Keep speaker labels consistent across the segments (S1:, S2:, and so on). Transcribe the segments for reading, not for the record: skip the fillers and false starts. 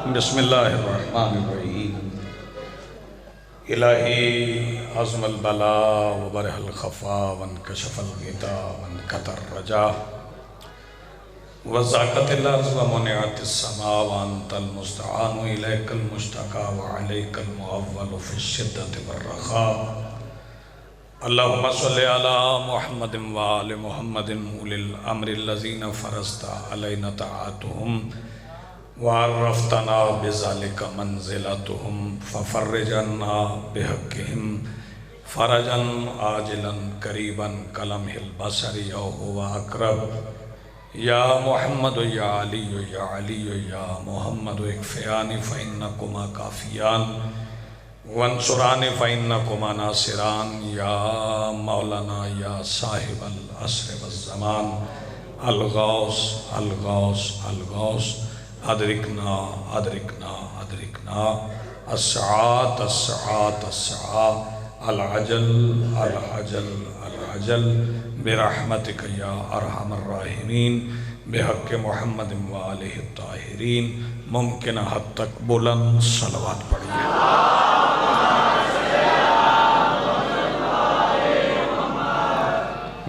S1: بسم اللہ الرحمن الرحیم الہی عظم البلا وبرح الخفا وانکشف الغطا وانکتر الرجا وزاقت الارض ومنعت السماء وانت المستعان الیک المشتقى وعلیک المعول فی الشدۃ والرخاء اللہم صلی علی محمد وآل محمد اولی الامر الذین فرضت علینا طاعتهم وعرفتنا بذلك منزلتهم ففرجنا بحقهم فرجا عاجلا قریبا کلمح البصر یا هو اقرب یا محمد یا علی یا علی یا محمد اکفیان فإنکما کافیان وانصران فإنکما ناصران یا مولانا یا صاحب العصر والزمان الغوث الغوث الغوث ادرکنا ادرکنا ادرکنا الساعات الساعات الساعات العجل العجل العجل برحمتک یا ارحم الراحمین بحق محمد وآلہ الطاہرین ممکن حد تک بلند صلوات پڑھیے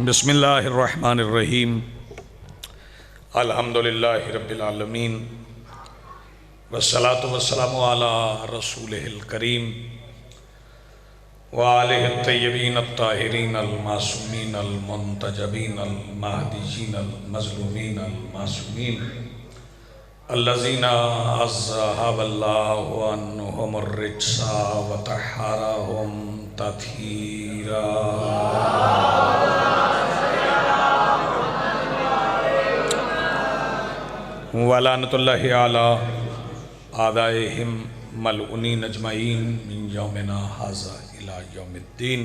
S1: بسم اللہ الرحمن الرحیم الحمدللہ رب العالمین والصلاة والسلام علی رسولہ الکریم وآلہ الطیبین الطاہرین المعصومین المنتجبین المہدیین المظلومین المعصومین الذین اذھب اللہ عنہم الرجس وطہرہم تطہیرا وَلَعْنَةُ اللَّهِ عَلَىٰ أَعْدَائِهِمْ مَلْعُونِينَ أَجْمَعِينَ مِنْ يَوْمِنَا هَٰذَا إِلَىٰ يَوْمِ الدِّينِ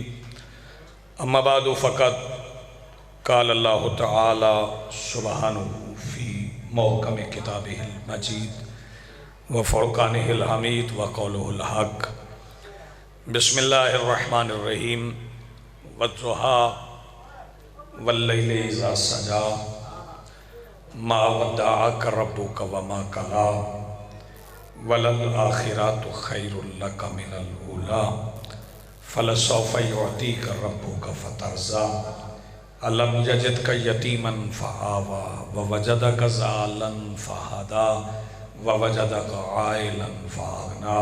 S1: أَمَّا بَعْدُ فَقَدْ قَالَ اللَّهُ تَعَالَى سُبْحَانَهُ فِي مُحْكَمِ كِتَابِهِ الْمَجِيدِ وَفُرْقَانِهِ الْحَمِيدِ وَقَوْلُهُ الْحَقِّ بسم اللہ الرحمن الرحیم وَالضُّحَىٰ وَاللَّيْلِ إِذَا سَجَىٰ ما ودعك ربك وما قلى وللآخرات خير لك من الأولى فلسوف يعطيك ربك فترضى ألم يجدك يتيما فآوى ووجدك ضالا فهدى ووجدك عائلا فأغنى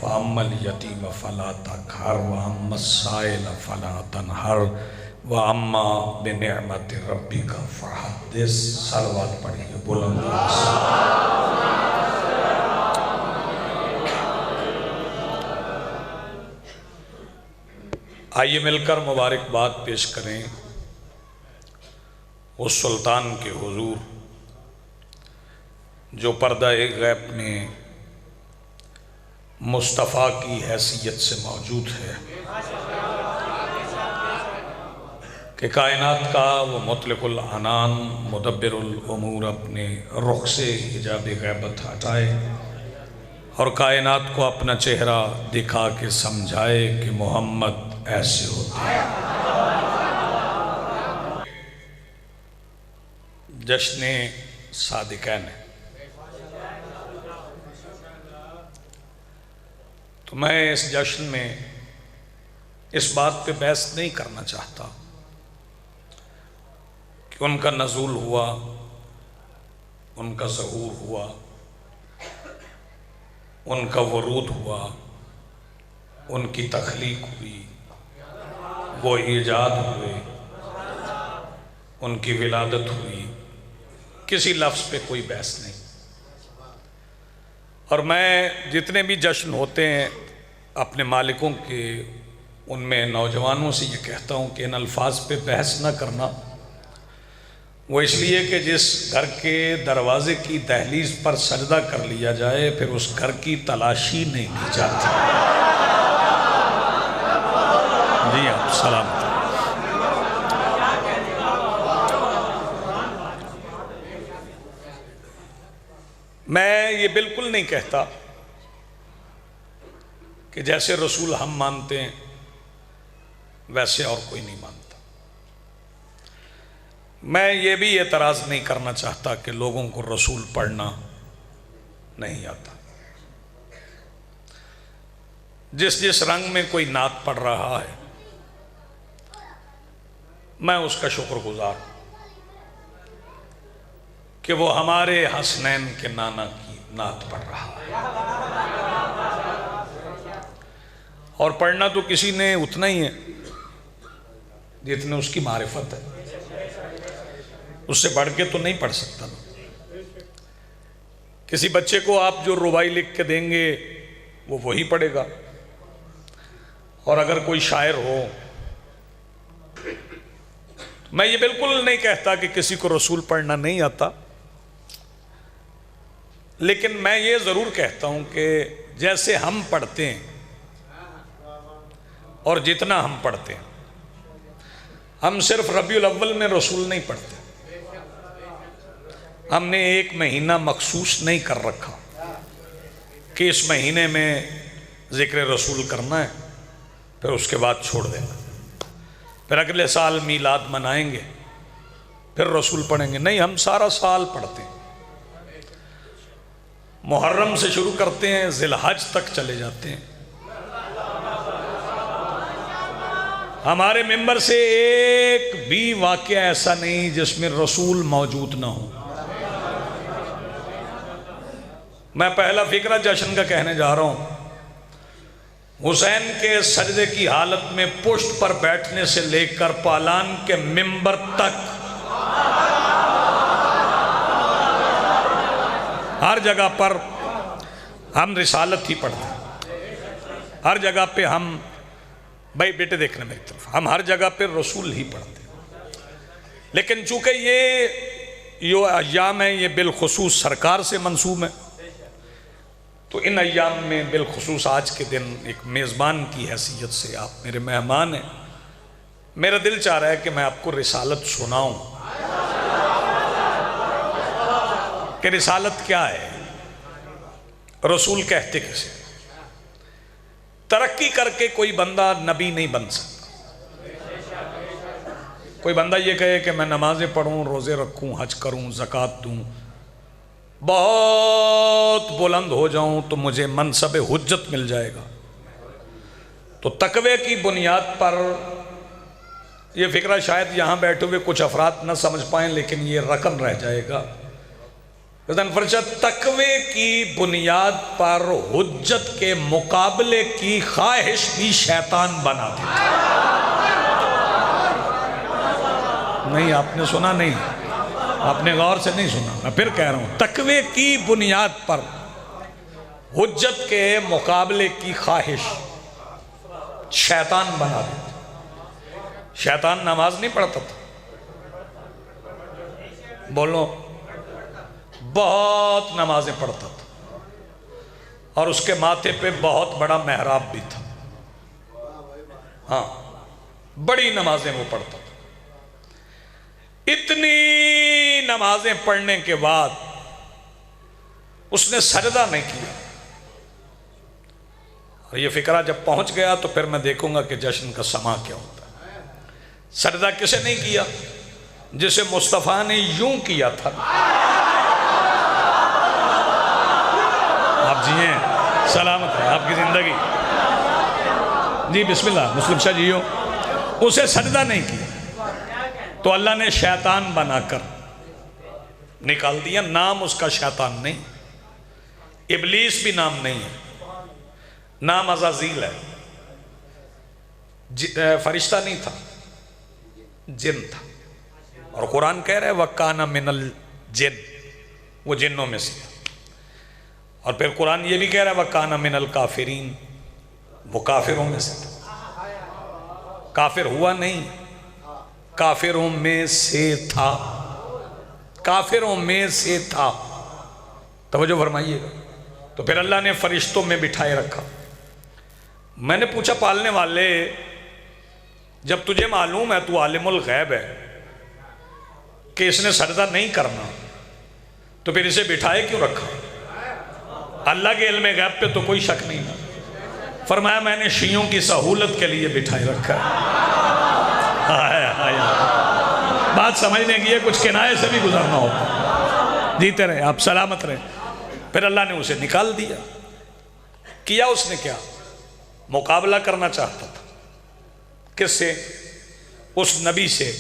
S1: فأما اليتيم فلا تقهر وأما السائل فلا تنهر وَأَمَّا بِنِعْمَةِ رَبِّكَ فَحَدِّثْ صلوات پڑھیے بلند آئیے مل کر مبارکباد پیش کریں اس سلطان کے حضور جو پردہ غیب میں مصطفیٰ کی حیثیت سے موجود ہے کہ کائنات کا وہ مطلق العنان مدبر الامور اپنے رخ سے حجاب غیبت ہٹائے اور کائنات کو اپنا چہرہ دکھا کے سمجھائے کہ محمد ایسے ہوتے ہیں۔ جشن صادقین تو میں اس جشن میں اس بات پہ بحث نہیں کرنا چاہتا کہ ان کا نزول ہوا ان کا ظہور ہوا ان کا ورود ہوا ان کی تخلیق ہوئی وہ ایجاد ہوئے ان کی ولادت ہوئی کسی لفظ پہ کوئی بحث نہیں اور میں جتنے بھی جشن ہوتے ہیں اپنے مالکوں کے ان میں نوجوانوں سے یہ کہتا ہوں کہ ان الفاظ پہ بحث نہ کرنا وہ اس لیے کہ جس گھر کے دروازے کی دہلیز پر سجدہ کر لیا جائے پھر اس گھر کی تلاشی نہیں کی جاتی۔ جی آپ سلام۔ میں یہ بالکل نہیں کہتا کہ جیسے رسول ہم مانتے ہیں ویسے اور کوئی نہیں مانتا۔ میں یہ بھی اعتراض نہیں کرنا چاہتا کہ لوگوں کو رسول پڑھنا نہیں آتا۔ جس جس رنگ میں کوئی نعت پڑھ رہا ہے میں اس کا شکر گزار ہوں کہ وہ ہمارے حسنین کے نانا کی نعت پڑھ رہا ہے، اور پڑھنا تو کسی نے اتنا ہی ہے جتنے اس کی معرفت ہے، اس سے بڑھ کے تو نہیں پڑھ سکتا نا۔ کسی بچے کو آپ جو ربائی لکھ کے دیں گے وہ وہی پڑھے گا، اور اگر کوئی شاعر ہو، میں یہ بالکل نہیں کہتا کہ کسی کو رسول پڑھنا نہیں آتا، لیکن میں یہ ضرور کہتا ہوں کہ جیسے ہم پڑھتے ہیں اور جتنا ہم پڑھتے ہیں، ہم صرف ربیع الاول میں رسول نہیں پڑھتے، ہم نے ایک مہینہ مخصوص نہیں کر رکھا کہ اس مہینے میں ذکر رسول کرنا ہے، پھر اس کے بعد چھوڑ دینا، پھر اگلے سال میلاد منائیں گے پھر رسول پڑھیں گے۔ نہیں، ہم سارا سال پڑھتے ہیں، محرم سے شروع کرتے ہیں، ذی الحج تک چلے جاتے ہیں۔ ہمارے ممبر سے ایک بھی واقعہ ایسا نہیں جس میں رسول موجود نہ ہو۔ میں پہلا فقرہ جشن کا کہنے جا رہا ہوں۔ حسین کے سجدے کی حالت میں پشت پر بیٹھنے سے لے کر پالان کے ممبر تک ہر جگہ پر ہم رسالت ہی پڑھتے ہیں، ہر جگہ پہ ہم، بھائی بیٹے دیکھنے میری طرف، ہم ہر جگہ پہ رسول ہی پڑھتے ہیں۔ لیکن چونکہ یہ ایام ہیں، یہ بالخصوص سرکار سے منسوب ہے، تو ان ایام میں بالخصوص آج کے دن ایک میزبان کی حیثیت سے آپ میرے مہمان ہیں، میرا دل چاہ رہا ہے کہ میں آپ کو رسالت سناؤں کہ رسالت کیا ہے، رسول کہتے کسے۔ ترقی کر کے کوئی بندہ نبی نہیں بن سکتا۔ کوئی بندہ یہ کہے کہ میں نمازیں پڑھوں، روزے رکھوں، حج کروں، زکوٰۃ دوں، بہت بلند ہو جاؤں تو مجھے منصب حجت مل جائے گا، تو تقوی کی بنیاد پر یہ فکرہ شاید یہاں بیٹھے ہوئے کچھ افراد نہ سمجھ پائیں، لیکن یہ رقم رہ جائے گا۔ تقوی کی بنیاد پر حجت کے مقابلے کی خواہش بھی شیطان بنا دیتا۔ نہیں، آپ نے سنا نہیں، آپ نے غور سے نہیں سنا، میں پھر کہہ رہا ہوں، تقوی کی بنیاد پر حجت کے مقابلے کی خواہش شیطان بنا دیتا۔ شیطان نماز نہیں پڑھتا تھا، بولو، بہت نمازیں پڑھتا تھا، اور اس کے ماتھے پہ بہت بڑا محراب بھی تھا، ہاں بڑی نمازیں وہ پڑھتا تھا۔ اتنی نمازیں پڑھنے کے بعد اس نے سجدہ نہیں کیا، اور یہ فکرہ جب پہنچ گیا تو پھر میں دیکھوں گا کہ جشن کا سما کیا ہوتا ہے۔ سجدہ کسے نہیں کیا؟ جسے مصطفیٰ نے یوں کیا تھا۔ آپ جیئیں، سلامت ہے آپ کی زندگی، جی بسم اللہ، مسلم شاہ جیو، اسے سجدہ نہیں کیا تو اللہ نے شیطان بنا کر نکال دیا۔ نام اس کا شیطان نہیں، ابلیس بھی نام نہیں ہے، نام عزازیل ہے، فرشتہ نہیں تھا، جن تھا، اور قرآن کہہ رہا ہے وَكَانَ مِنَ الْجِنِّ، وہ جنوں میں سے تھا، اور پھر قرآن یہ بھی کہہ رہا ہے وَكَانَ مِنَ الْكَافِرِينَ، وہ کافروں میں سے تھا۔ کافر ہوا نہیں، کافروں میں سے تھا، کافروں میں سے تھا، توجہ فرمائیے گا۔ تو پھر اللہ نے فرشتوں میں بٹھائے رکھا۔ میں نے پوچھا پالنے والے، جب تجھے معلوم ہے تو عالم الغیب ہے کہ اس نے سجدہ نہیں کرنا، تو پھر اسے بٹھائے کیوں رکھا؟ اللہ کے علم غیب پہ تو کوئی شک نہیں تھا۔ فرمایا میں نے شیعوں کی سہولت کے لیے بٹھائے رکھا ہے۔ بات سمجھنے کی ہے، کچھ کنایے سے بھی گزرنا ہوتا۔ جیتے رہے آپ، سلامت رہے۔ پھر اللہ نے اسے نکال دیا۔ کیا اس نے کیا؟ مقابلہ کرنا چاہتا تھا کس سے؟ اس نبی سے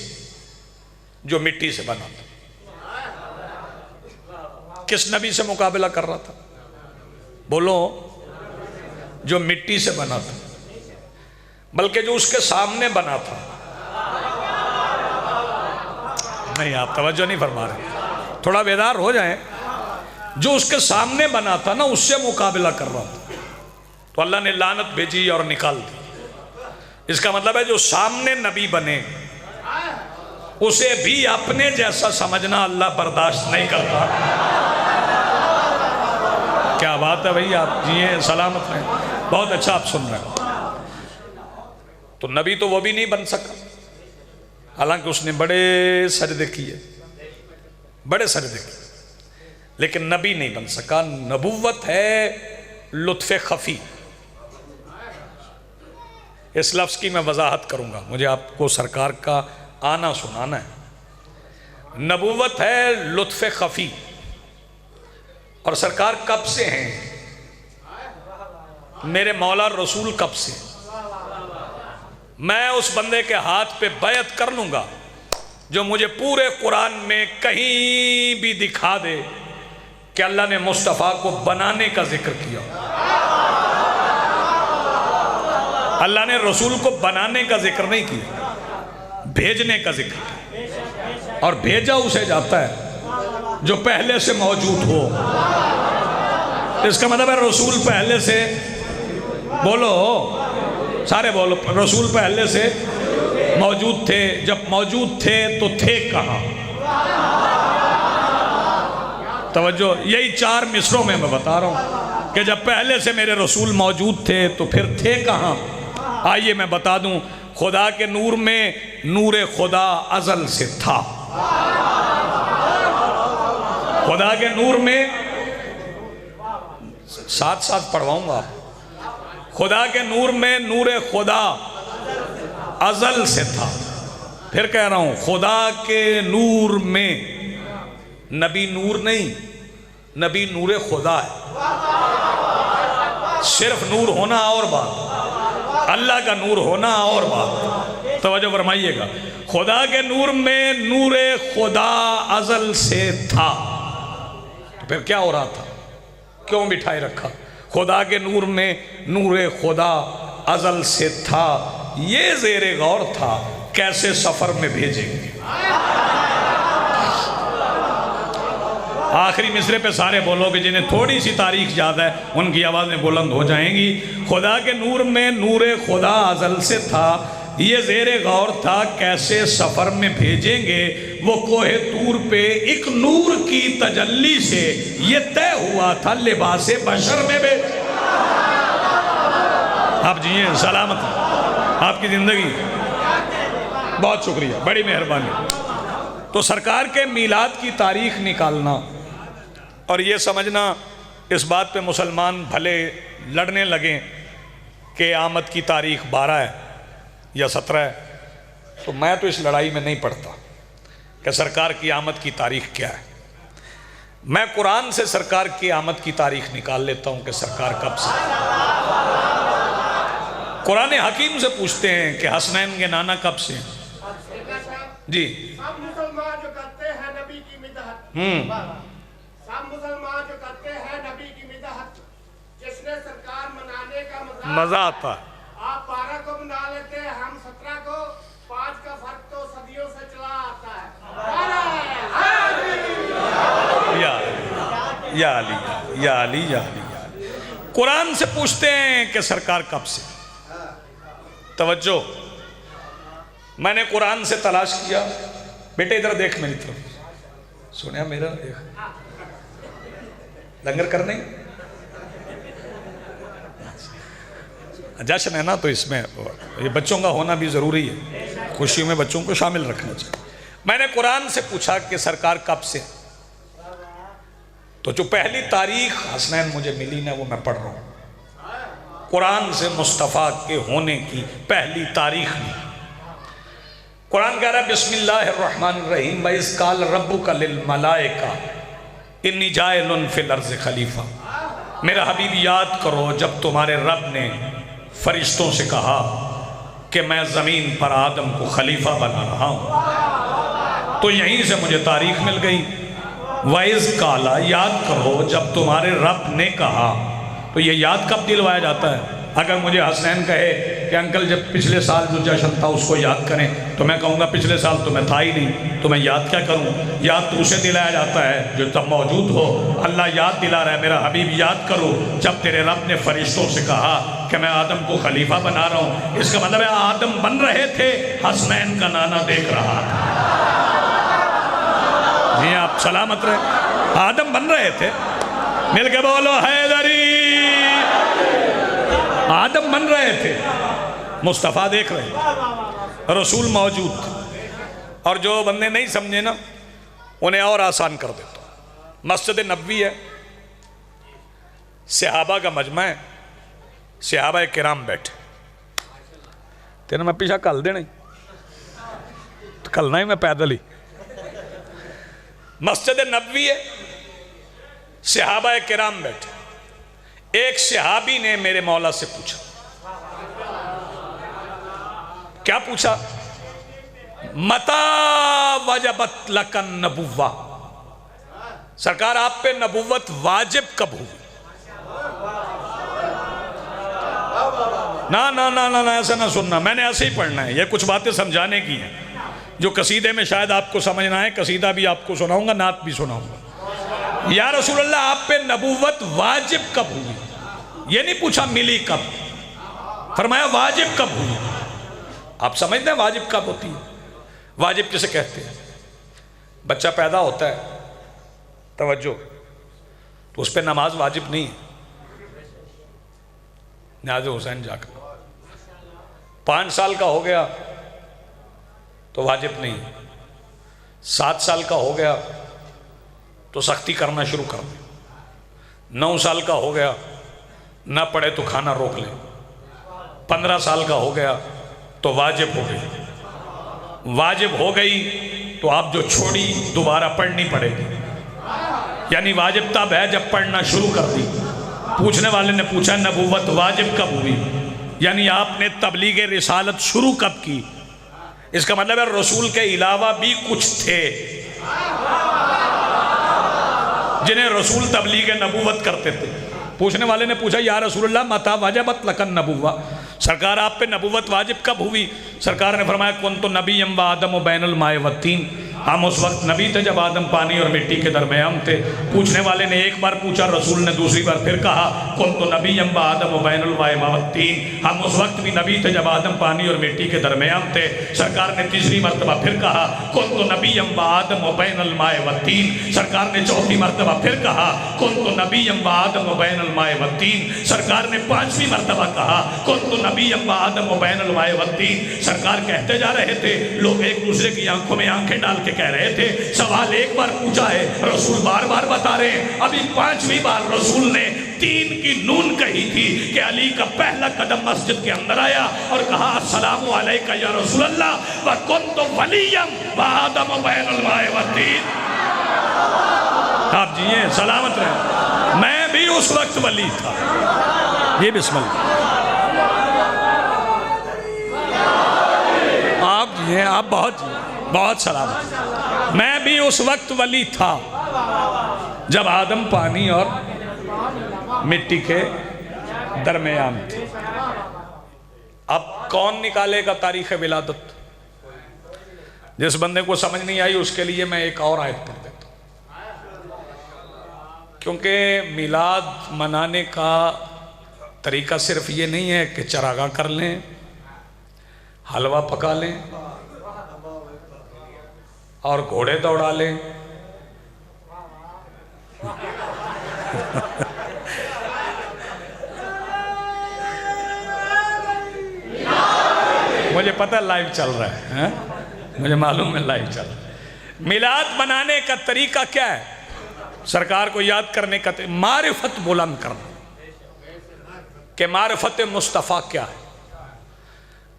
S1: جو مٹی سے بنا تھا۔ کس نبی سے مقابلہ کر رہا تھا؟ بولو، جو مٹی سے بنا تھا، بلکہ جو اس کے سامنے بنا تھا۔ نہیں، آپ توجہ نہیں فرما رہے، تھوڑا بیدار ہو جائیں۔ جو اس کے سامنے بنا تھا نا، اس سے مقابلہ کر رہا تھا، تو اللہ نے لعنت بھیجی اور نکال دی۔ اس کا مطلب ہے جو سامنے نبی بنے اسے بھی اپنے جیسا سمجھنا اللہ برداشت نہیں کرتا۔ کیا بات ہے بھائی، آپ جیئیں سلامت رہیں، بہت اچھا آپ سن رہے ہیں۔ تو نبی تو وہ بھی نہیں بن سکا، حالانکہ اس نے بڑے سجدے کیے، بڑے سجدے کیے، لیکن نبی نہیں بن سکا۔ نبوت ہے لطف خفی۔ اس لفظ کی میں وضاحت کروں گا، مجھے آپ کو سرکار کا آنا سنانا ہے۔ نبوت ہے لطف خفی، اور سرکار کب سے ہیں؟ میرے مولا رسول کب سے؟ میں اس بندے کے ہاتھ پہ بیعت کر لوں گا جو مجھے پورے قرآن میں کہیں بھی دکھا دے کہ اللہ نے مصطفیٰ کو بنانے کا ذکر کیا۔ اللہ نے رسول کو بنانے کا ذکر نہیں کیا، بھیجنے کا ذکر کیا، اور بھیجا اسے جاتا ہے جو پہلے سے موجود ہو۔ اس کا مطلب ہے رسول پہلے سے، بولو سارے بولو، رسول پہلے سے موجود تھے۔ جب موجود تھے تو تھے کہاں؟ توجہ، یہی 4 مصروں میں بتا رہا ہوں کہ جب پہلے سے میرے رسول موجود تھے تو پھر تھے کہاں؟ آئیے میں بتا دوں، خدا کے نور میں نور خدا ازل سے تھا۔ خدا کے نور میں، ساتھ ساتھ پڑھواؤں گا، خدا کے نور میں نور خدا ازل سے تھا۔ پھر کہہ رہا ہوں، خدا کے نور میں، نبی نور نہیں، نبی نور خدا ہے۔ صرف نور ہونا اور بات، اللہ کا نور ہونا اور بات۔ توجہ فرمائیے گا، خدا کے نور میں نور خدا ازل سے تھا۔ پھر کیا ہو رہا تھا؟ کیوں بٹھائے رکھا؟ خدا کے نور میں نور خدا ازل سے تھا، یہ زیر غور تھا کیسے سفر میں بھیجیں گے۔ آخری مصرے پہ سارے بولو کہ جنہیں تھوڑی سی تاریخ یاد ہے ان کی آوازیں بلند ہو جائیں گی۔ خدا کے نور میں نور خدا ازل سے تھا، یہ زیر غور تھا کیسے سفر میں بھیجیں گے۔ وہ کوہ طور پہ ایک نور کی تجلی سے یہ طے ہوا تھا لباس بشر میں بھی۔ آپ جیئیں سلامت، آپ کی زندگی، بہت شکریہ، بڑی مہربانی۔ تو سرکار کے میلاد کی تاریخ نکالنا اور یہ سمجھنا، اس بات پہ مسلمان بھلے لڑنے لگیں کہ آمد کی تاریخ 12 ہے یا 17 ہے، تو میں تو اس لڑائی میں نہیں پڑتا کہ سرکار کی آمد کی تاریخ کیا ہے۔ میں قرآن سے سرکار کی آمد کی تاریخ نکال لیتا ہوں کہ سرکار کب سے۔ قرآن حکیم سے پوچھتے ہیں کہ حسنین کے نانا کب سے؟ جی،
S2: سب مسلمان جو کرتے ہیں نبی کی مدحت، سب مسلمان جو کرتے ہیں نبی کی مدحت، جس نے سرکار منانے کا
S1: مزہ آتا ہے۔
S2: آپ 12 کو منا لیتے ہیں، ہم 17 کو، 5 کا فرق تو صدیوں سے چلا آتا ہے۔
S1: یا علی یا علی یا علی یا علی۔ قرآن سے پوچھتے ہیں کہ سرکار کب سے؟ توجہ، میں نے قرآن سے تلاش کیا، بیٹے ادھر دیکھ میری طرف، سنیا میرا لنگر کرنے جشن ہے نا، تو اس میں یہ بچوں کا ہونا بھی ضروری ہے، خوشیوں میں بچوں کو شامل رکھنا چاہیے۔ میں نے قرآن سے پوچھا کہ سرکار کب سے؟ تو جو پہلی تاریخ حسنین مجھے ملی نا، وہ میں پڑھ رہا ہوں، قرآن سے مصطفیٰ کے ہونے کی پہلی تاریخ میں۔ قرآن کہہ رہا ہے بسم اللہ الرحمن الرحیم وَإِذْ قَالَ رَبُّكَ لِلْمَلَائِكَةِ إِنِّي جَاعِلٌ فِي الْأَرْضِ خلیفہ۔ میرا حبیب یاد کرو جب تمہارے رب نے فرشتوں سے کہا کہ میں زمین پر آدم کو خلیفہ بنا رہا ہوں، تو یہیں سے مجھے تاریخ مل گئی۔ وَإِذْ قَالَ، یاد کرو جب تمہارے رب نے کہا۔ تو یہ یاد کب دلوایا جاتا ہے؟ اگر مجھے حسنین کہے کہ انکل جب پچھلے سال جو جشن تھا اس کو یاد کریں، تو میں کہوں گا پچھلے سال تو میں تھا ہی نہیں، تو میں یاد کیا کروں؟ یاد تو اسے دلایا جاتا ہے جو تب موجود ہو۔ اللہ یاد دلا رہا ہے، میرا حبیب یاد کرو جب تیرے رب نے فرشتوں سے کہا کہ میں آدم کو خلیفہ بنا رہا ہوں۔ اس کا مطلب ہے آدم بن رہے تھے، حسنین کا نانا دیکھ رہا تھا۔ جی آپ سلامت رہے، آدم بن رہے تھے، مل کے بولو حیدری۔ آدم بن رہے تھے، مصطفیٰ دیکھ رہے، رسول موجود تھے۔ اور جو بندے نہیں سمجھے نا انہیں اور آسان کر دیتا ہوں۔ مسجد نبوی ہے، صحابہ کا مجمع ہے، صحابہ کرام بیٹھے، تیرے میں پیچھا کل دے نہیں تو کلنا ہی میں پیدل ہی۔ مسجد نبوی ہے، صحابہ کرام بیٹھے۔ ایک صحابی نے میرے مولا سے پوچھا، کیا پوچھا؟ متا وجبت لک النبوہ، سرکار آپ پہ نبوت واجب کب ہوئی؟ نا ایسا نہ سننا، میں نے ایسے ہی پڑھنا ہے، یہ کچھ باتیں سمجھانے کی ہیں جو قصیدے میں شاید آپ کو سمجھنا ہے۔ قصیدہ بھی آپ کو سناؤں گا، نعت بھی سناؤں گا۔ یا رسول اللہ آپ پہ نبوت واجب کب ہوئی؟ یہ نہیں پوچھا ملی کب، فرمایا واجب کب ہوئی۔ آپ سمجھتے ہیں واجب کب ہوتی ہے؟ واجب کسے کہتے ہیں؟ بچہ پیدا ہوتا ہے، توجہ، تو اس پہ نماز واجب نہیں ہے، نیاز حسین جا کر 5 سال کا ہو گیا تو واجب نہیں، 7 سال کا ہو گیا تو سختی کرنا شروع کر دیں، 9 سال کا ہو گیا نہ پڑھے تو کھانا روک لیں، 15 سال کا ہو گیا تو واجب ہو گئی، واجب ہو گئی تو آپ جو چھوڑی دوبارہ پڑھنی پڑے گی، یعنی واجب تب ہے جب پڑھنا شروع کر دی۔ پوچھنے والے نے پوچھا نبوت واجب کب ہوئی، یعنی آپ نے تبلیغ رسالت شروع کب کی؟ اس کا مطلب ہے رسول کے علاوہ بھی کچھ تھے جنہیں رسول تبلیغ نبوت کرتے تھے۔ پوچھنے والے نے پوچھا یا رسول اللہ متا وجبت لک النبوہ، سرکار آپ پہ نبوت واجب کب ہوئی؟ سرکار نے فرمایا کنت نبیم و آدم و بین الماء والطین، ہم اس وقت نبی تھے جب آدم پانی اور مٹی کے درمیان تھے۔ پوچھنے والے نے ایک بار پوچھا، رسول نے دوسری بار پھر کہا کنت نبیم و آدم و بین الماء والطین، ہم اس وقت بھی نبی تھے جب آدم پانی اور مٹی کے درمیان تھے۔ سرکار نے تیسری مرتبہ پھر کہا کنت نبیم و آدم و بین الماء والطین، سرکار نے چوتھی مرتبہ پھر کہا کنت نبیم و آدم و بین الماء والطین، سرکار نے 5ویں مرتبہ کہا کنت نبیم و آدم و بین الماء والطین۔ سرکار کہتے جا رہے تھے، لوگ ایک دوسرے کی آنکھوں میں آنکھیں ڈال کے کہہ رہے تھے سوال ایک بار پوچھا ہے، رسول بار بار بتا رہے ہیں۔ ابھی 5ویں بار رسول نے 3 کی نون کہی تھی کہ علی کا پہلا قدم مسجد کے اندر آیا اور کہا السلام علیکہ یا رسول اللہ وکنت ولیم وآدم بین الماء والطین۔ آپ جیئے سلامت رہے، میں بھی اس وقت ولی تھا۔ یہ بسم اللہ، آپ جیئے، آپ بہت سلامت، میں بھی اس وقت ولی تھا جب آدم پانی اور مٹی کے درمیان تھے۔ اب کون نکالے گا تاریخ ولادت؟ جس بندے کو سمجھ نہیں آئی اس کے لیے میں ایک اور آیت پڑھ دیتا ہوں، کیونکہ میلاد منانے کا طریقہ صرف یہ نہیں ہے کہ چراغاں کر لیں، حلوہ پکا لیں اور گھوڑے دوڑا لیں۔ مجھے پتہ لائیو چل رہا ہے، مجھے معلوم ہے لائیو چل رہا ہے۔ میلاد منانے کا طریقہ کیا ہے؟ سرکار کو یاد کرنے کا معرفت بلند کرنا کہ معرفت مصطفیٰ کیا ہے۔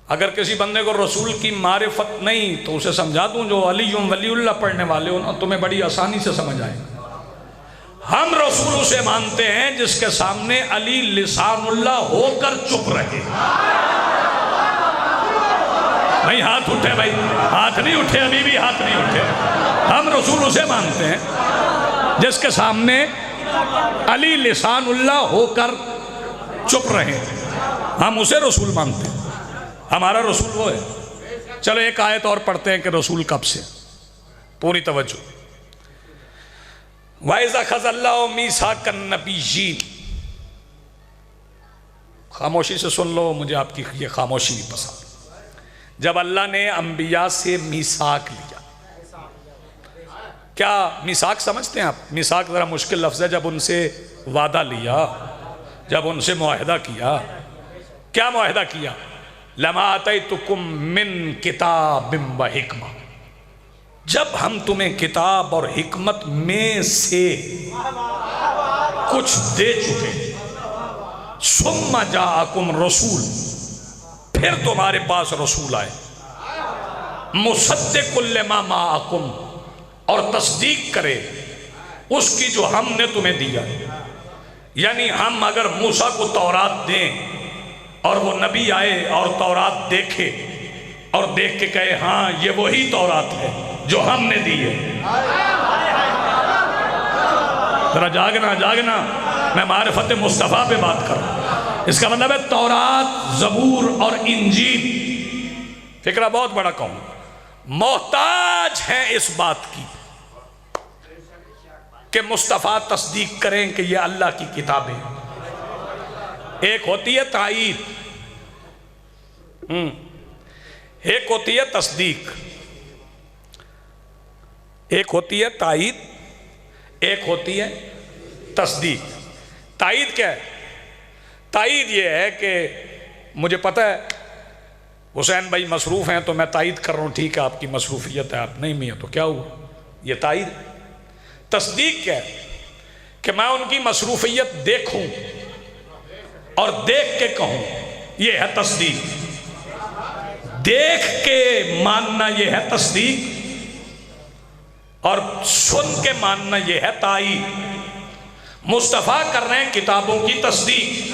S1: اگر کسی بندے کو رسول کی معرفت نہیں تو اسے سمجھا دوں جو علی ولی اللہ پڑھنے والے ہو نا، تمہیں بڑی آسانی سے سمجھ آئے۔ ہم رسول اسے مانتے ہیں جس کے سامنے علی لسان اللہ ہو کر چپ رہے. بھائی ہاتھ اٹھے، بھائی ہاتھ نہیں اٹھے، ابھی بھی ہاتھ نہیں اٹھے. ہم رسول اسے مانتے ہیں جس کے سامنے علی لسان اللہ ہو کر چپ رہے. ہم اسے رسول مانتے ہیں، ہمارا رسول وہ ہے. چلو ایک آیت اور پڑھتے ہیں کہ رسول کب سے. پوری توجہ. وَإِذَا أَخَذَ اللَّهُ مِيثَاقَ النَّبِيِّينَ. خاموشی سے سن لو، مجھے آپ کی یہ خاموشی نہیں پسند. جب اللہ نے انبیاء سے میثاق لیا، کیا میثاق سمجھتے ہیں آپ؟ میثاق ذرا مشکل لفظ ہے. جب ان سے وعدہ لیا، جب ان سے معاہدہ کیا، کیا معاہدہ کیا؟ لَمَا آتَيْتُكُم مِّن كِتَابٍ وَحِکْمَةٍ. جب ہم تمہیں کتاب اور حکمت میں سے کچھ دے چکے، ثُمَّ جَاءَكُمْ رسول، پھر تمہارے پاس رسول آئے، مُصَدِّقٌ لِمَا مَعَكُمْ، اور تصدیق کرے اس کی جو ہم نے تمہیں دیا. یعنی ہم اگر موسیٰ کو تورات دیں اور وہ نبی آئے اور تورات دیکھے اور دیکھ کے کہے ہاں یہ وہی تورات ہے جو ہم نے دی ہے. ذرا جاگنا جاگنا، میں معرفت مصطفیٰ پہ بات کر رہا ہوں. اس کا مطلب ہے تورات، زبور اور انجیل، فکرہ بہت بڑا کہوں، محتاج ہیں اس بات کی کہ مصطفیٰ تصدیق کریں کہ یہ اللہ کی کتابیں. ایک ہوتی ہے تائید، ایک ہوتی ہے تصدیق. ایک ہوتی ہے تائید، ایک ہوتی ہے تصدیق. تائید کیا ہے؟ تائید یہ ہے کہ مجھے پتہ ہے حسین بھائی مصروف ہیں تو میں تائید کر رہا ہوں، ٹھیک ہے آپ کی مصروفیت ہے، آپ نہیں بھی ہیں تو کیا ہوا، یہ تائید. تصدیق کیا ہے؟ کہ میں ان کی مصروفیت دیکھوں اور دیکھ کے کہوں، یہ ہے تصدیق. دیکھ کے ماننا یہ ہے تصدیق، اور سن کے ماننا یہ ہے تائید. مصطفیٰ کر رہے ہیں کتابوں کی تصدیق،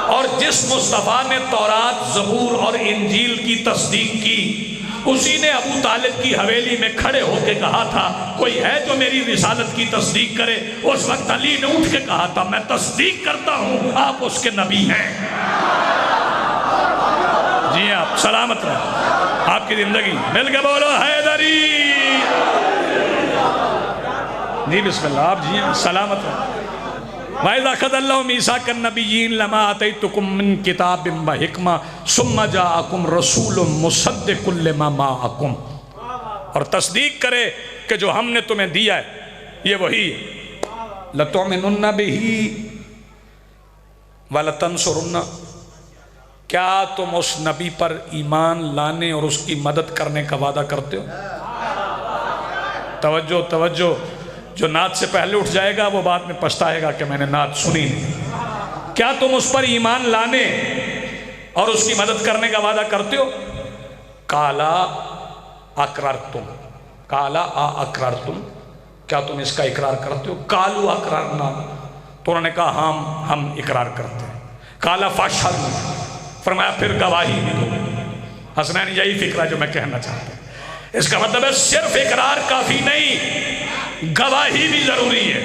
S1: اور جس مصطفیٰ نے تورات، زبور اور انجیل کی تصدیق کی، اسی نے ابو طالب کی حویلی میں کھڑے ہو کے کہا تھا کوئی ہے جو میری رسالت کی تصدیق کرے. اس وقت علی نے اٹھ کے کہا تھا میں تصدیق کرتا ہوں، آپ اس کے نبی ہیں. جی آپ سلامت رہیں، آپ کی زندگی مل کے بولو حیدری. جی بسم اللہ، آپ جی سلامت رہیں. وَإِذَا أَخَذَ اللَّهُ مِيثَاقَ النَّبِيِّينَ لَمَا آتَيْتُكُم مِّن كِتَابٍ وَحِکْمَةٍ ثُمَّ جَاءَكُمْ رَسُولٌ مُصَدِّقٌ لِمَا مَعَكُمْ، اور تصدیق کرے کہ جو ہم نے تمہیں دیا ہے یہ وہی ہے. لَتُؤْمِنُنَّ بِهِ وَلَتَنْصُرُنَّ. کیا تم اس نبی پر ایمان لانے اور اس کی مدد کرنے کا وعدہ کرتے ہو؟ توجہ توجہ. جو نعت سے پہلے اٹھ جائے گا وہ بعد میں پچھتائے گا کہ میں نے نعت سنی نہیں. کیا تم اس پر ایمان لانے اور اس کی مدد کرنے کا وعدہ کرتے ہو؟ کالا اقررتم، کالا اقررتم، کیا تم اس کا اقرار کرتے ہو؟ کالو اقررنا، تو انہوں نے کہا ہم اقرار کرتے ہیں. کالا فاشہدوا، فرمایا پھر گواہی بھی دو. حسنین یہی فکرہ جو میں کہنا چاہتا ہوں. اس کا مطلب ہے صرف اقرار کافی نہیں، گواہی بھی ضروری ہے.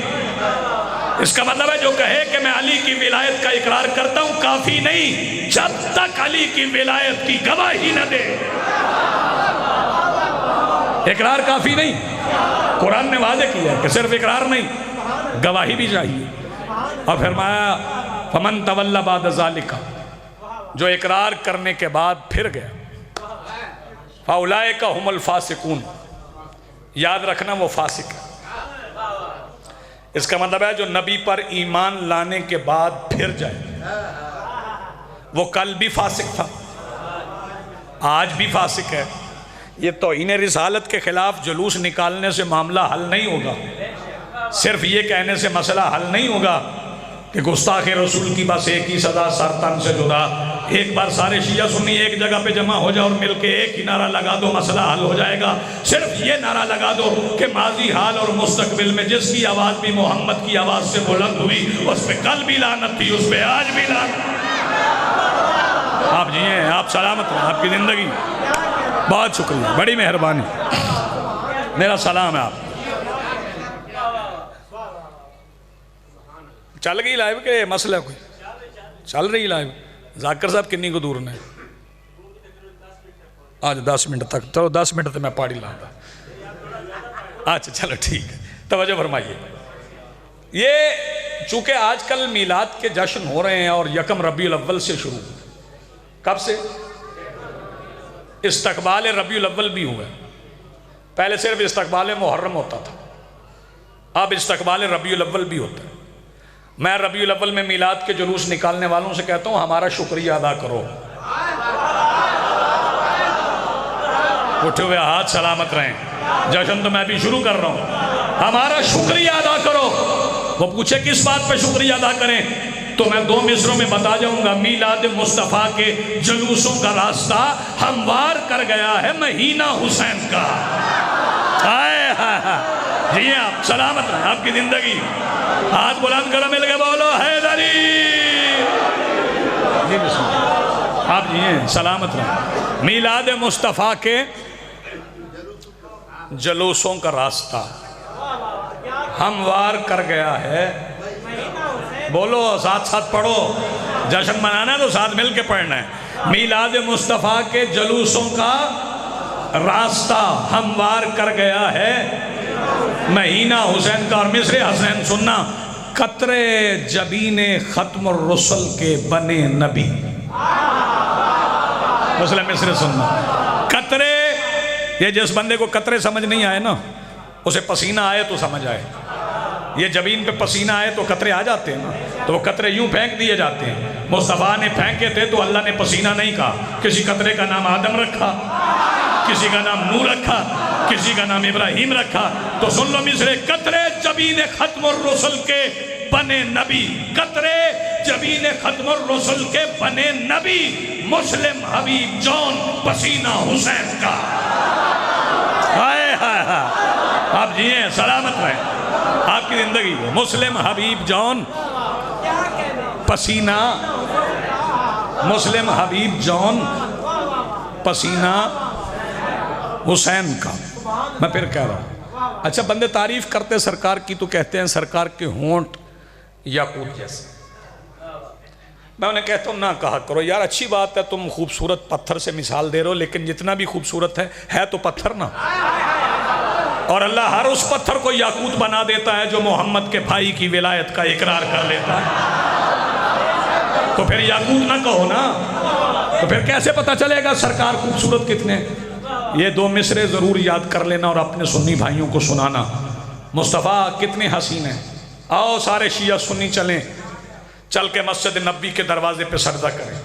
S1: اس کا مطلب ہے جو کہے کہ میں علی کی ولایت کا اقرار کرتا ہوں کافی نہیں، جب تک علی کی ولایت کی گواہی نہ دے اقرار کافی نہیں. قرآن نے واضح کیا ہے کہ صرف اقرار نہیں، گواہی بھی چاہیے. اور فرمایا فمن تولی بعد ذالک، جو اقرار کرنے کے بعد پھر گیا، فاولئک هم الفاسقون، یاد رکھنا وہ فاسق ہے. اس کا مطلب ہے جو نبی پر ایمان لانے کے بعد پھر جائے، وہ کل بھی فاسق تھا، آج بھی فاسق ہے. یہ توہین رسالت کے خلاف جلوس نکالنے سے معاملہ حل نہیں ہوگا، صرف یہ کہنے سے مسئلہ حل نہیں ہوگا. کہ گستاخ رسول کی بس ایک ہی سزا، سر تن سے جدا۔ ایک بار سارے شیعہ سنی ایک جگہ پہ جمع ہو جاؤ اور مل کے ایک ہی نعرہ لگا دو، مسئلہ حل ہو جائے گا۔ صرف یہ نعرہ لگا دو کہ ماضی، حال اور مستقبل میں جس کی آواز بھی محمد کی آواز سے بلند ہوئی، اس پہ کل بھی لعنت تھی، اس پہ آج بھی لعنت۔ آپ جی ہیں، آپ سلامت رہیں، آپ کی زندگی۔ بہت شکریہ، بڑی مہربانی، میرا سلام ہے آپ۔ چل گئی لائیو کہ مسئلہ کوئی چل رہی لائیو؟ ذاکر صاحب کنی کو دور نے آج 10 منٹ تک، تو 10 منٹ تک میں پاڑی لاؤں گا۔ اچھا چلو ٹھیک ہے، توجہ فرمائیے۔ یہ چونکہ آج کل میلاد کے جشن ہو رہے ہیں اور یکم ربیع الاول سے شروع، کب سے؟ استقبال ربیع الاول بھی ہوا ہے، پہلے صرف استقبال محرم ہوتا تھا، اب استقبال ربیع الاول بھی ہوتا ہے۔ میں ربیع الاول میں میلاد کے جلوس نکالنے والوں سے کہتا ہوں ہمارا شکریہ ادا کرو، اٹھے ہوئے ہاتھ سلامت رہیں، جشن تو میں بھی شروع کر رہا ہوں، ہمارا شکریہ ادا کرو۔ وہ پوچھے کس بات پہ شکریہ ادا کریں، تو میں 2 مصروں میں بتا جاؤں گا۔ میلاد مصطفیٰ کے جلوسوں کا راستہ ہموار کر گیا ہے مہینہ حسین کا۔ آئے جی آپ سلامت رہیں، آپ کی زندگی۔ ہاتھ بلند کرو، مل کے بولو حیدری۔ جی بسم اللہ، آپ جی ہیں، سلامت رہیں۔ میلاد مصطفیٰ کے جلوسوں کا راستہ ہموار کر گیا ہے، بولو ساتھ ساتھ پڑھو، جشن منانا ہے تو ساتھ مل کے پڑھنا ہے۔ میلاد مصطفیٰ کے جلوسوں کا راستہ ہموار کر گیا ہے مہینہ حسین کا۔ اور مصر حسین سننا، قطرے جبین ختم الرسل کے بنے نبی۔ مسئلہ مصر سننا، قطرے، یہ جس بندے کو قطرے سمجھ نہیں آئے نا، اسے پسینہ آئے تو سمجھ آئے۔ یہ جبین پہ پسینہ آئے تو قطرے آ جاتے ہیں نا، تو وہ قطرے یوں پھینک دیے جاتے ہیں۔ مصطفیٰ نے پھینکے تھے تو اللہ نے پسینہ نہیں کہا، کسی قطرے کا نام آدم رکھا، کسی کا نام نوح رکھا، کسی کا نام ابراہیم رکھا۔ تو سن لو مصرے، قطرے جبین ختم الرسل کے بنے نبی، قطرے جبین ختم الرسل کے بنے نبی، مسلم حبیب جون پسینہ حسین کا۔ آپ جی ہیں، سلامت رہیں، آپ کی زندگی ہے۔ مسلم حبیب جون پسینہ، مسلم حبیب جون پسینہ حسین کا۔ میں پھر کہہ رہا ہوں، اچھا بندے تعریف کرتے سرکار کی تو کہتے ہیں سرکار کے ہونٹ یاقوت جیسے۔ میں انہیں کہتا ہوں نہ کہا کرو یار، اچھی بات ہے تم خوبصورت پتھر سے مثال دے رہے ہو، لیکن جتنا بھی خوبصورت ہے تو پتھر نا، اور اللہ ہر اس پتھر کو یاقوت بنا دیتا ہے جو محمد کے بھائی کی ولایت کا اقرار کر لیتا ہے۔ تو پھر یاقوت نہ کہو نا، تو پھر کیسے پتہ چلے گا سرکار خوبصورت کتنے؟ یہ 2 مصرے ضرور یاد کر لینا اور اپنے سنی بھائیوں کو سنانا۔ مصطفیٰ کتنے حسین ہیں، آؤ سارے شیعہ سنی چلیں، چل کے مسجد نبی کے دروازے پہ سجدہ کریں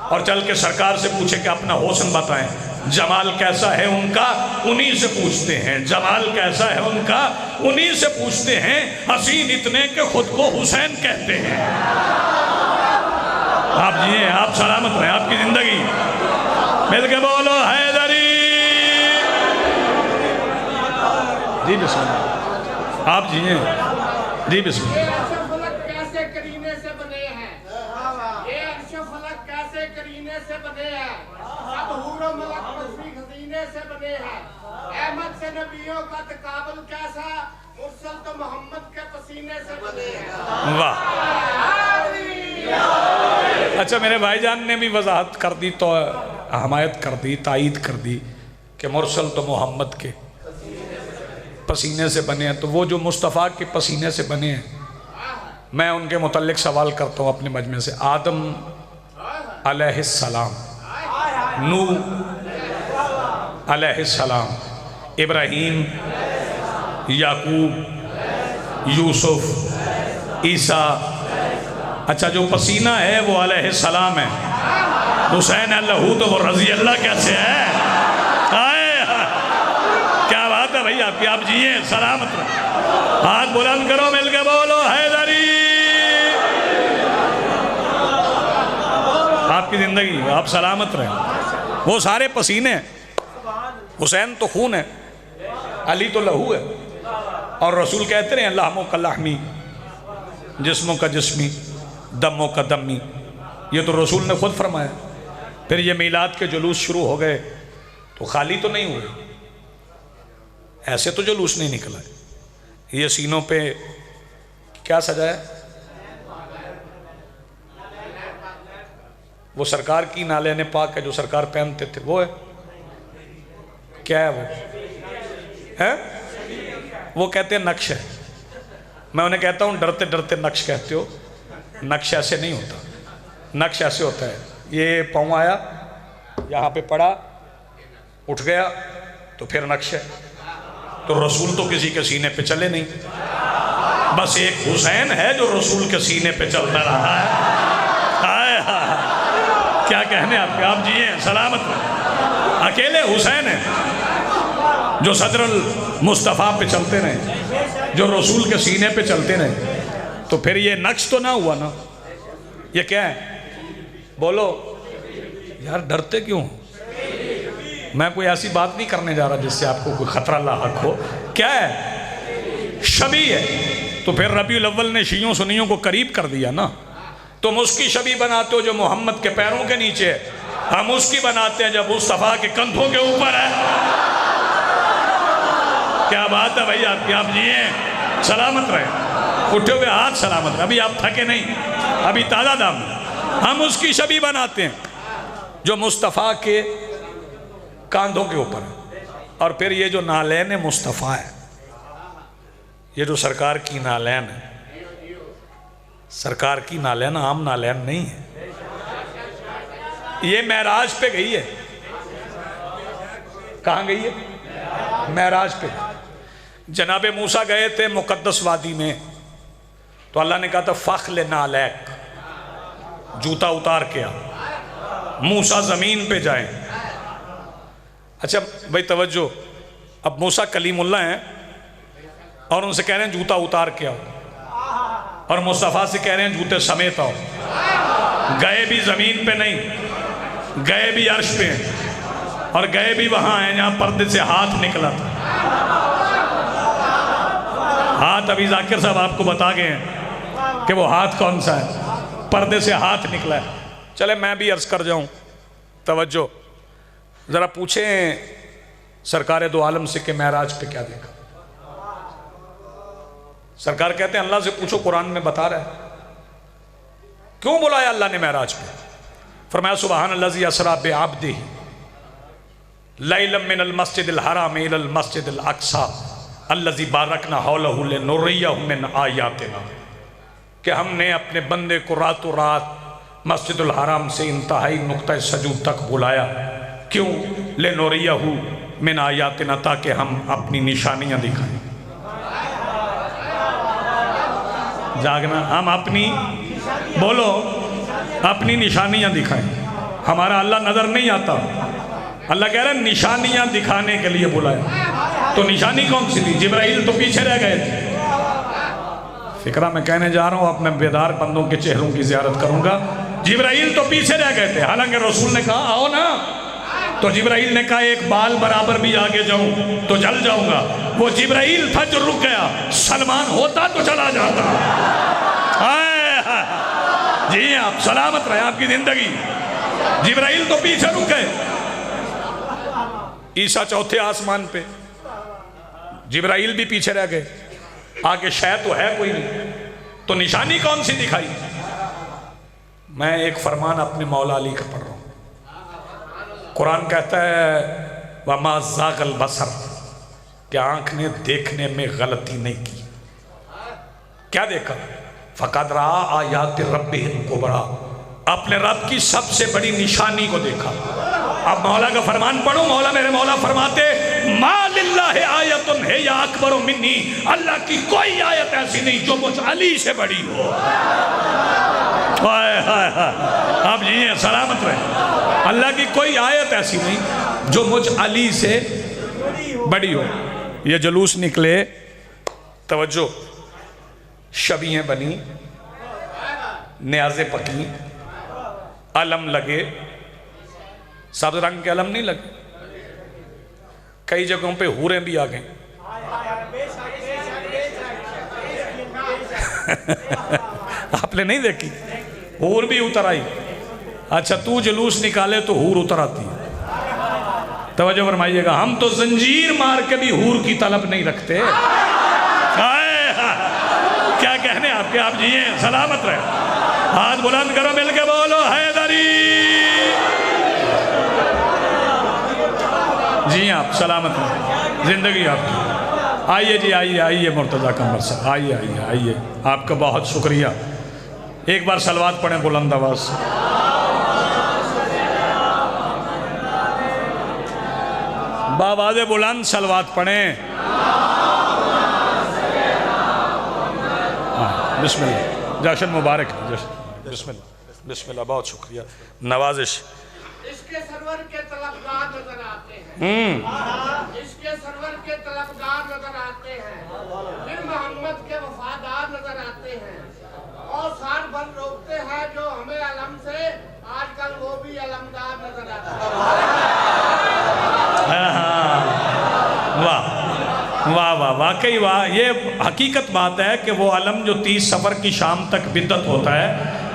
S1: اور چل کے سرکار سے پوچھیں کہ اپنا حسن بتائیں، جمال کیسا ہے ان کا، انہی سے پوچھتے ہیں، جمال کیسا ہے ان کا، انہی سے پوچھتے ہیں، حسین اتنے کہ خود کو حسین کہتے ہیں۔ آپ جی ہیں، آپ سلامت رہیں، آپ کی زندگی۔ مل کے بولو حیدری۔ جی بسم اللہ، آپ جی ہیں، جی بسم اللہ۔
S2: یہ عرش فلک کیسے کرینے سے بنے ہیں، یہ عرش فلک کیسے کرینے سے بنے ہیں، سب حور و ملک مصری خزینے سے بنے ہیں، احمد سے نبیوں کا تقابل کیسا، مرسل تو محمد کے پسینے سے بنے ہیں۔
S1: واہ، اچھا میرے بھائی جان نے بھی وضاحت کر دی، تو حمایت کر دی، تائید کر دی کہ مرسل تو محمد کے پسینے سے بنے ہیں۔ تو وہ جو مصطفیٰ کے پسینے سے بنے ہیں، میں ان کے متعلق سوال کرتا ہوں اپنے مجمع سے۔ آدم علیہ السلام، نوح علیہ السلام، ابراہیم، یعقوب، یوسف، عیسیٰ، اچھا جو پسینہ ہے وہ علیہ السلام ہے، حسین اللہ تو وہ رضی اللہ کیسے ہے؟ کیا بات ہے بھئی آپ کی، آپ جیئے سلامت رہے، ہاتھ بلند کرو، مل کے بولو حیدری۔ آپ کی زندگی، آپ سلامت رہیں. وہ سارے پسینے ہیں، حسین تو خون ہے، علی تو لہو ہے. اور رسول کہتے رہے ہیں لحموں کا لحمی، جسموں کا جسمی، دموں کا دمی. یہ تو رسول نے خود فرمایا. پھر یہ میلاد کے جلوس شروع ہو گئے تو خالی تو نہیں ہوئے، ایسے تو جلوس نہیں نکلا. یہ سینوں پہ کیا سجا ہے؟ وہ سرکار کی نالین پاک ہے جو سرکار پہنتے تھے، وہ ہے. کیا ہے وہ؟ ہے وہ کہتے ہیں نقش ہے. میں انہیں کہتا ہوں ڈرتے ڈرتے نقش کہتے ہو. نقش ایسے نہیں ہوتا، نقش ایسے ہوتا ہے. یہ پاؤں آیا، یہاں پہ پڑا، اٹھ گیا، تو پھر نقش ہے. تو رسول تو کسی کے سینے پہ چلے نہیں، بس ایک حسین ہے جو رسول کے سینے پہ چلتا رہا ہے. کیا کہنے آپ کے، آپ جیے ہیں سلامت رہیں. اکیلے حسین ہیں جو صدر المصطفیٰ پہ چلتے رہے، جو رسول کے سینے پہ چلتے رہے. تو پھر یہ نقش تو نہ ہوا نا. یہ کیا ہے؟ بولو یار، ڈرتے کیوں؟ میں کوئی ایسی بات نہیں کرنے جا رہا جس سے آپ کو کوئی خطرہ لاحق ہو. کیا ہے؟ شبی ہے. تو پھر ربیع الاول نے شیعوں سنیوں کو قریب کر دیا نا. تم اس کی شبی بناتے ہو جو محمد کے پیروں کے نیچے ہے، ہم اس کی بناتے ہیں جب مصطفیٰ کے کندھوں کے اوپر ہے. کیا بات ہے بھائی آپ کی، آپ جیے ہیں سلامت رہیں. اٹھے ہوئے ہاتھ سلامت رہیں. ابھی آپ تھکے نہیں، ابھی تازہ دم. ہم اس کی شبی بناتے ہیں جو مصطفیٰ کے کاندھوں کے اوپر ہے. اور پھر یہ جو نالین مصطفیٰ ہے، یہ جو سرکار کی نالین ہے، سرکار کی نالین عام نالین نہیں ہے. یہ معراج پہ گئی ہے. کہاں گئی ہے؟ معراج پہ. جناب موسیٰ گئے تھے مقدس وادی میں، تو اللہ نے کہا تھا فخل نالیک، جوتا اتار کے آ. موسیٰ زمین پہ جائیں. اچھا بھائی توجہ، اب موسیٰ کلیم اللہ ہیں اور ان سے کہہ رہے ہیں جوتا اتار کے آؤ، اور مصطفیٰ سے کہہ رہے ہیں جوتے سمیت آؤ. گئے بھی زمین پہ نہیں، گئے بھی عرش پہ ہیں، اور گئے بھی وہاں ہیں جہاں پردے سے ہاتھ نکلا تھا. ہاتھ ابھی ذاکر صاحب آپ کو بتا گئے ہیں کہ وہ ہاتھ کون سا ہے، پردے سے ہاتھ نکلا ہے. چلے میں بھی عرض کر جاؤں. توجہ ذرا پوچھیں سرکار دو عالم سے کہ معراج پہ کیا دیکھا. سرکار کہتے ہیں اللہ سے پوچھو، قرآن میں بتا رہا ہے. کیوں بلایا اللہ نے معراج پہ؟ فرمایا سبحان الذی اسریٰ بعبدہ لیلا من المسجد الحرام الی المسجد الاقصی الذی بارکنا حولہ لنریہ من آیاتنا. کہ ہم نے اپنے بندے کو راتوں رات مسجد الحرام سے انتہائی نقطہ سجود تک بلایا. کیوں؟ لنریہ من آیاتنا، تاکہ ہم اپنی نشانیاں دکھائیں. جاگنا، ہم اپنی، بولو، اپنی نشانیاں دکھائیں. ہمارا اللہ نظر نہیں آتا. اللہ کہہ رہا ہے نشانیاں دکھانے کے لیے بلایا. تو نشانی کون سی تھی؟ جبرائیل تو پیچھے رہ گئے تھے. فکرہ میں کہنے جا رہا ہوں، اپنے بیدار بندوں کے چہروں کی زیارت کروں گا. جبرائیل تو پیچھے رہ گئے تھے، حالانکہ رسول نے کہا آؤ نا. تو جبرائیل نے کہا ایک بال برابر بھی آگے جاؤں تو جل جاؤں گا. وہ جبرائیل تھا جو رک گیا. سلمان ہوتا تو چلا جاتا. جی آپ سلامت رہے، آپ کی زندگی. جبرائیل تو پیچھے رک گئے. عیسیٰ چوتھے آسمان پہ، جبرائیل بھی پیچھے رہ گئے. آگے شے تو ہے کوئی نہیں، تو نشانی کون سی دکھائی؟ میں ایک فرمان اپنے مولا علی کا پڑھ رہا ہوں. قرآن کہتا ہے وَمَا زَاغَ الْبَصَرُ، کہ آنکھ نے دیکھنے میں غلطی نہیں کی. کیا دیکھا؟ فَقَدْ رَآ آیَاتِ رَبِّهِ الْكُبْرَى، اپنے رب کی سب سے بڑی نشانی کو دیکھا. اب مولا کا فرمان پڑھو. مولا میرے مولا فرماتے مَا لِلَّهِ آیَةٌ هِیَ أَکْبَرُ مِنِّی، اللہ کی کوئی آیت ایسی نہیں جو مجھ علی سے بڑی ہو. آپ جی ہیں سلامت رہے. اللہ کی کوئی آیت ایسی نہیں جو مجھ علی سے بڑی ہو. یہ جلوس نکلے، توجہ، شبیہیں بنی، نیازیں پکی، علم لگے، سبز رنگ کے علم نہیں لگے. کئی جگہوں پہ حوریں بھی آ گئیں. آپ نے نہیں دیکھی؟ حور بھی اتر آئی. اچھا تو جلوس نکالے تو حور اتر آتی ہے. توجہ فرمائیے گا، ہم تو زنجیر مار کے بھی حور کی طلب نہیں رکھتے. کیا کہنے آپ کے، آپ جیئے سلامت رہے. ہاتھ بلند کرو، مل کے بولو حیدری. جی آپ سلامت رہے، زندگی آپ کی. آئیے جی، آئیے مرتضیٰ قمر صاحب، آئیے. آپ کا بہت شکریہ. ایک بار صلوات پڑھیں بلند آواز سے. بآواز بلند صلوات پڑھیں. بسم اللہ، جشن مبارک. بسم اللہ، بہت شکریہ، نوازش.
S2: اس کے سرور کے طلبگار نظر آتے ہیں، اس کے سرور کے طلبگار نظر آتے ہیں، پھر محمد کے وفادار نظر آتے ہیں، اور سال بھر روکتے ہیں جو ہمیں علم سے، آج کل وہ بھی علمدار نظر آتے ہیں.
S1: واہ واقعی واہ. یہ حقیقت بات ہے کہ وہ علم جو 30 صفر کی شام تک بدعت ہوتا ہے،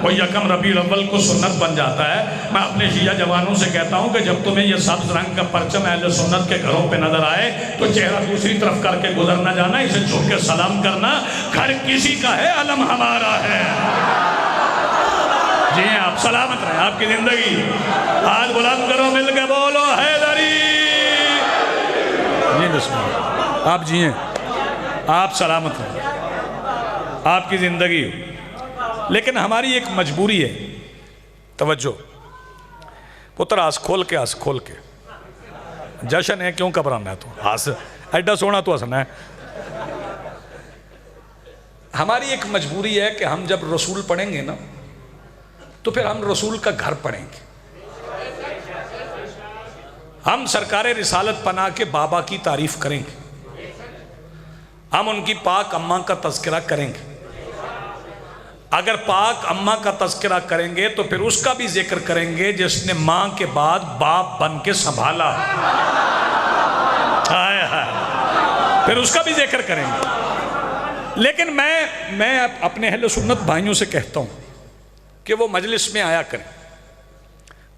S1: وہ یکم ربیع الاول کو سنت بن جاتا ہے. میں اپنے شیعہ جوانوں سے کہتا ہوں کہ جب تمہیں یہ سبز رنگ کا پرچم اہل سنت کے گھروں پہ نظر آئے تو چہرہ دوسری طرف کر کے گزر نہ جانا، اسے جھک کے سلام کرنا. گھر کسی کا ہے، علم ہمارا ہے. جی آپ سلامت رہیں، آپ کی زندگی. ہاتھ بلند کرو، مل کے بولو حیدری. جی بسم اللہ. آپ جیئیں، آپ سلامت رہیں، آپ کی زندگی. لیکن ہماری ایک مجبوری ہے. توجہ پتر، آس کھول کے جشن ہے، کیوں گھبرانا ہے تو؟ آس ایڈا سونا تو ہنسنا ہے. ہماری ایک مجبوری ہے کہ ہم جب رسول پڑھیں گے نا تو پھر ہم رسول کا گھر پڑھیں گے. ہم سرکار رسالت پناہ کے بابا کی تعریف کریں گے، ہم ان کی پاک اماں کا تذکرہ کریں گے. اگر پاک اماں کا تذکرہ کریں گے تو پھر اس کا بھی ذکر کریں گے جس نے ماں کے بعد باپ بن کے سنبھالا. پھر اس کا بھی ذکر کریں گے. لیکن میں اپنے اہل سنت بھائیوں سے کہتا ہوں کہ وہ مجلس میں آیا کریں.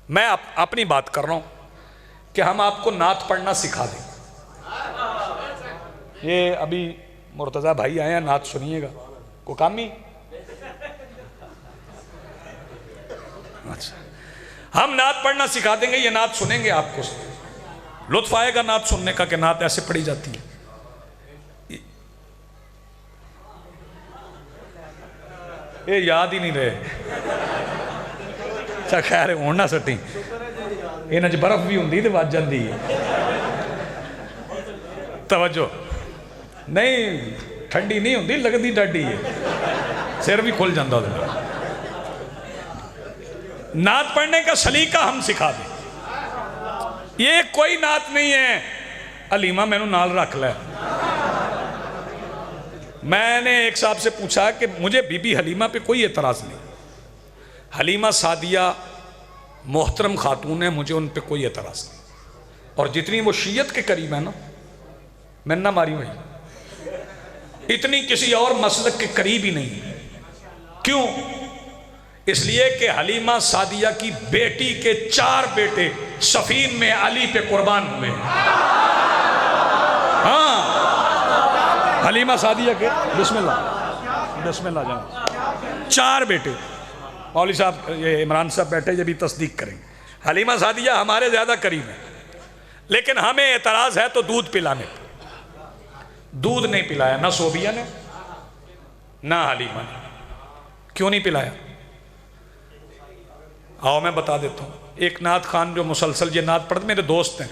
S1: میں اپنی بات کر رہا ہوں کہ ہم آپ کو نعت پڑھنا سکھا دیں. یہ ابھی مرتضیٰ بھائی آئے ہیں، نعت سنیے گا. کو کامی اچھا، ہم نعت پڑھنا سکھا دیں گے. یہ نعت سنیں گے، آپ کو لطف آئے گا نعت سننے کا کہ نعت ایسے پڑھی جاتی ہے. یہ یاد ہی نہیں رہے. اچھا خیر ہونا سٹی انہاں چ برف بھی ہوندی تے وج جاندی. توجہ نہیں، ٹھنڈی نہیں ہوندی، لگدی ڈاڈی ہے، سر بھی کھل جاندہ. نعت پڑھنے کا سلیقہ ہم سکھا دیں. یہ کوئی نعت نہیں ہے علیمہ میں نو نال رکھ لے. میں نے ایک صاحب سے پوچھا کہ مجھے بی بی حلیمہ پہ کوئی اعتراض نہیں، حلیمہ سعدیہ محترم خاتون ہے، مجھے ان پہ کوئی اعتراض نہیں. اور جتنی وہ شیعت کے قریب ہے نا، میں نہ ماری ہوئی، اتنی کسی اور مسلک کے قریب ہی نہیں. کیوں؟ اس لیے کہ حلیمہ سعدیہ کی بیٹی کے 4 بیٹے صفین میں علی پہ قربان ہوئے. ہاں حلیمہ سعدیہ کے بسم اللہ جناب 4 بیٹے. مولوی صاحب یہ عمران صاحب بیٹھے، یہ بھی تصدیق کریں گے. حلیمہ سعدیہ ہمارے زیادہ قریب ہیں، لیکن ہمیں اعتراض ہے تو دودھ پلانے پہ. دودھ نہیں پلایا نہ صوبیہ نے نہ حلیمہ نے. کیوں نہیں پلایا؟ آؤ میں بتا دیتا ہوں. ایک نعت خان جو مسلسل یہ نعت پڑھتے، میرے دوست ہیں،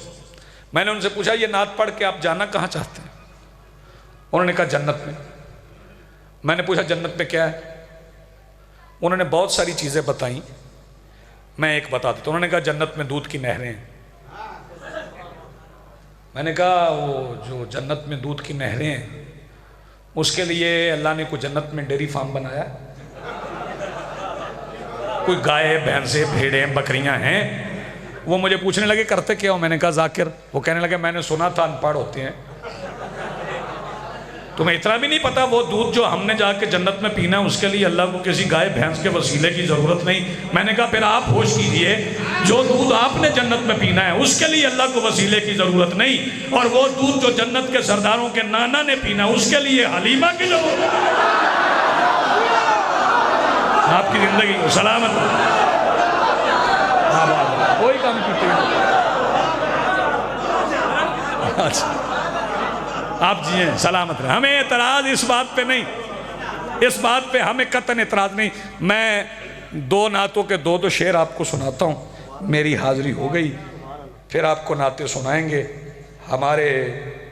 S1: میں نے ان سے پوچھا یہ نعت پڑھ کے آپ جانا کہاں چاہتے ہیں؟ انہوں نے کہا جنت میں. میں نے پوچھا جنت میں کیا ہے؟ انہوں نے بہت ساری چیزیں بتائیں، میں ایک بتا دیتا ہوں. انہوں نے کہا جنت میں دودھ کی نہریں ہیں. میں نے کہا وہ جو جنت میں دودھ کی نہریں ہیں اس کے لیے اللہ نے کوئی جنت میں ڈیری فارم بنایا؟ کوئی گائے بھینسیں بھیڑیں بکریاں ہیں. وہ مجھے پوچھنے لگے کرتے کیا ہو؟ میں نے کہا ذاکر. وہ کہنے لگے میں نے سنا تھا ان پڑھ ہوتے ہیں. تمہیں اتنا بھی نہیں پتا وہ دودھ جو ہم نے جا کے جنت میں پینا ہے اس کے لیے اللہ کو کسی گائے بھینس کے وسیلے کی ضرورت نہیں. میں نے کہا پھر آپ ہوش کیجئے, جو دودھ آپ نے جنت میں پینا ہے اس کے لیے اللہ کو وسیلے کی ضرورت نہیں, اور وہ دودھ جو جنت کے سرداروں کے نانا نے پینا اس کے لیے حلیمہ کی ضرورت ہے. آپ کی زندگی سلامت کوئی کام کیتے ہیں آپ جیئیں سلامت رہیں. ہمیں اعتراض اس بات پہ نہیں, اس بات پہ ہمیں قطعاً اعتراض نہیں. میں 2 نعتوں کے 2 شعر آپ کو سناتا ہوں. میری حاضری ہو گئی, پھر آپ کو نعتیں سنائیں گے ہمارے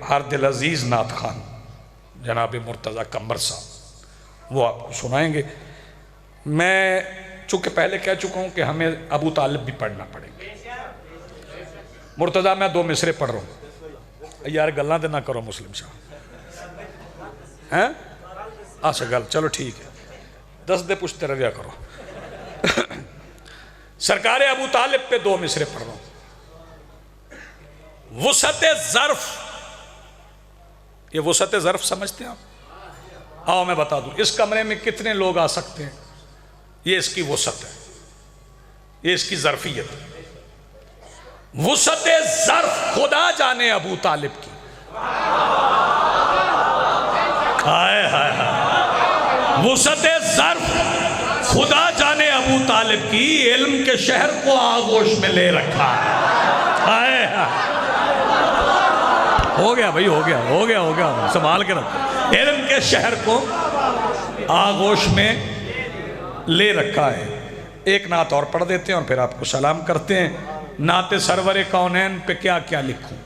S1: ہر دل عزیز نعت خان جناب مرتضیٰ قمبر صاحب, وہ آپ کو سنائیں گے. میں چونکہ پہلے کہہ چکا ہوں کہ ہمیں ابو طالب بھی پڑھنا پڑے گا. مرتضیٰ میں 2 مصرے پڑھ رہا ہوں. یار گلہ دے نہ کرو مسلم شاہ ہیں آسا گل, چلو ٹھیک ہے 10 دے پوچھتے رویہ کرو. سرکار ابو طالب پہ 2 مصرے پڑھ رہا ہوں. وسعت ظرف, یہ وسعت ظرف سمجھتے ہیں آپ؟ آؤ میں بتا دوں اس کمرے میں کتنے لوگ آ سکتے ہیں. یہ اس کی وسعت ہے, یہ اس کی ظرفیت ہے. وسعت ظرف خدا جانے ابو طالب کی. ہائے ہائے ہائے, وسعت ظرف خدا جانے ابو طالب کی, علم کے شہر کو آغوش میں لے رکھا ہے. ہائے ہائے, ہو گیا بھائی, ہو گیا سنبھال کے رکھو. علم کے شہر کو آغوش میں لے رکھا ہے. ایک نعت اور پڑھ دیتے ہیں اور پھر آپ کو سلام کرتے ہیں. نعت سرور کونین پہ کیا کیا لکھوں,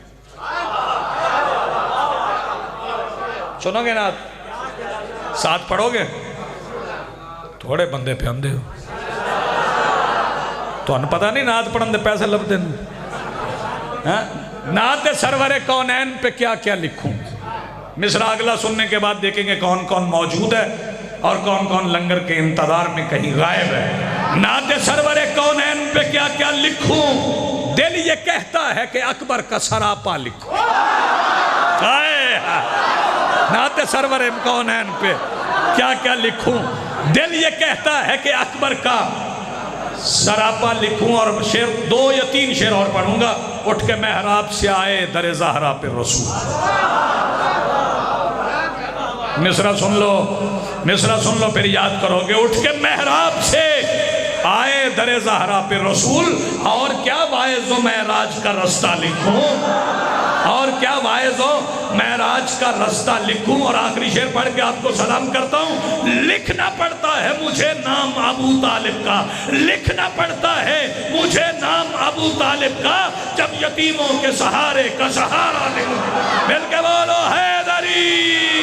S1: سنو گے نعت؟ ساتھ پڑھو گے؟ تھوڑے بندے پہ اندے ہو, تو انہوں پتہ نہیں نعت پڑھن دے پیسے لب دیں. نعت سرور کونین پہ کیا کیا لکھوں. مصرع اگلا سننے کے بعد دیکھیں گے کون کون موجود ہے اور کون کون لنگر کے انتظار میں کہیں غائب ہے. نعت سرور کونین پہ کیا کیا لکھوں, دل یہ کہتا ہے کہ اکبر کا سراپا لکھوں. نعت سرور کونین پہ کیا کیا لکھوں, دل یہ کہتا ہے کہ اکبر کا سراپا لکھوں. اور شعر 2 یا 3 شعر اور پڑھوں گا. اٹھ کے محراب سے آئے در زہرا پہ رسول. مصرع سن لو پھر یاد کرو گے. اٹھ کے محراب سے آئے در زہرا پہ رسول, اور کیا واعظ و معراج کا رستہ لکھوں, اور کیا واعظ و معراج کا رستہ لکھوں. اور آخری شعر پڑھ کے آپ کو سلام کرتا ہوں. لکھنا پڑتا ہے مجھے نام ابو طالب کا, لکھنا پڑتا ہے مجھے نام ابو طالب کا, جب یتیموں کے سہارے کا سہارا لوں. مل کے بولو حیدری.